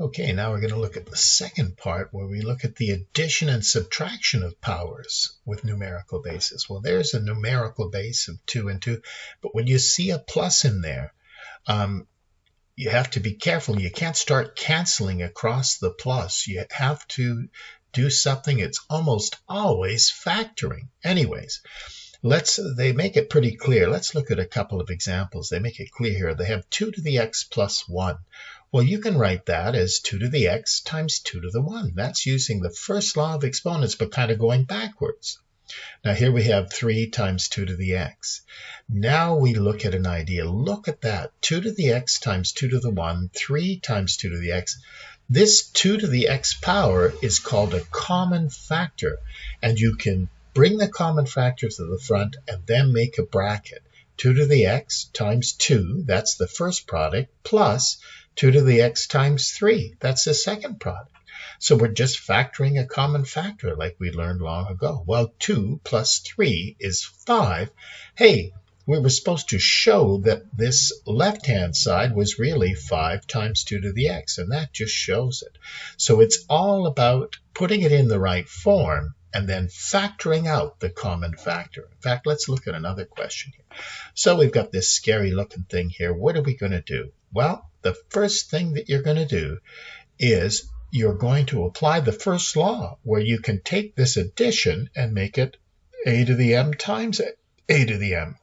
Okay, now we're going to look at the second part where we look at the addition and subtraction of powers with numerical bases. Well, there's a numerical base of 2 and 2, but when you see a plus in there, you have to be careful. You can't start canceling across the plus. You have to do something. It's almost always factoring. Anyways, they make it pretty clear. Let's look at a couple of examples. They make it clear here. They have 2 to the x plus 1. Well, you can write that as 2 to the x times 2 to the 1. That's using the first law of exponents, but kind of going backwards. Now here we have 3 times 2 to the x. Now we look at an idea. Look at that. 2 to the x times 2 to the 1, 3 times 2 to the x. This 2 to the x power is called a common factor, and you can bring the common factor to the front and then make a bracket. 2 to the x times 2, that's the first product, plus 2 to the x times 3, that's the second product. So we're just factoring a common factor like we learned long ago. Well, 2 plus 3 is 5. Hey, we were supposed to show that this left-hand side was really 5 times 2 to the x, and that just shows it. So it's all about putting it in the right form and then factoring out the common factor. In fact, let's look at another question here. So we've got this scary looking thing here. What are we going to do? Well, the first thing that you're going to do is you're going to apply the first law, where you can take this addition and make it a to the m times a to the m.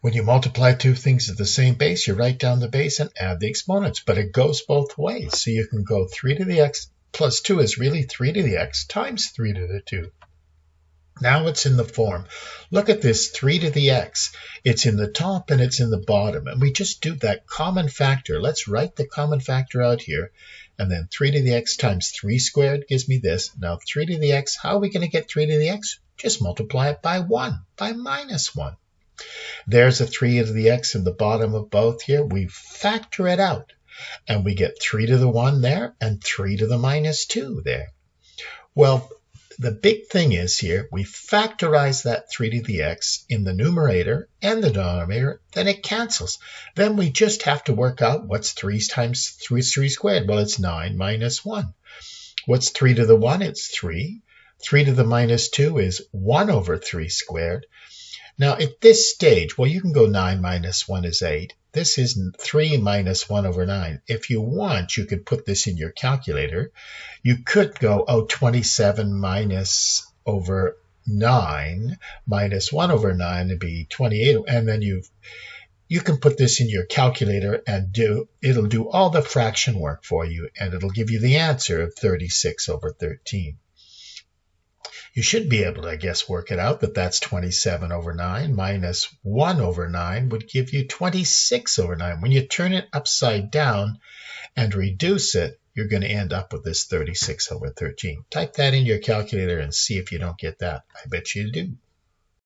When you multiply two things at the same base, you write down the base and add the exponents, but it goes both ways. So you can go 3 to the x plus 2 is really 3 to the x times 3 to the 2. Now it's in the form. Look at this 3 to the x. It's in the top and it's in the bottom. And we just do that common factor. Let's write the common factor out here. And then 3 to the x times 3 squared gives me this. Now 3 to the x, how are we going to get 3 to the x? Just multiply it by 1, by minus 1. There's a 3 to the x in the bottom of both here. We factor it out. And we get 3 to the 1 there and 3 to the minus 2 there. Well, the big thing is here, we factorize that 3 to the x in the numerator and the denominator, then it cancels. Then we just have to work out what's 3 times 3 squared. Well, it's 9 minus 1. What's 3 to the 1? It's 3. 3 to the minus 2 is 1 over 3 squared. Now, at this stage, well, you can go 9 minus 1 is 8. This is 3 minus 1 over 9. If you want, you could put this in your calculator. You could go, 27 minus over 9 minus 1 over 9 would be 28. And then you can put this in your calculator and it'll do all the fraction work for you, and it'll give you the answer of 36 over 13. You should be able to, I guess, work it out, but that's 27 over 9 minus 1 over 9 would give you 26 over 9. When you turn it upside down and reduce it, you're going to end up with this 36 over 13. Type that in your calculator and see if you don't get that. I bet you do.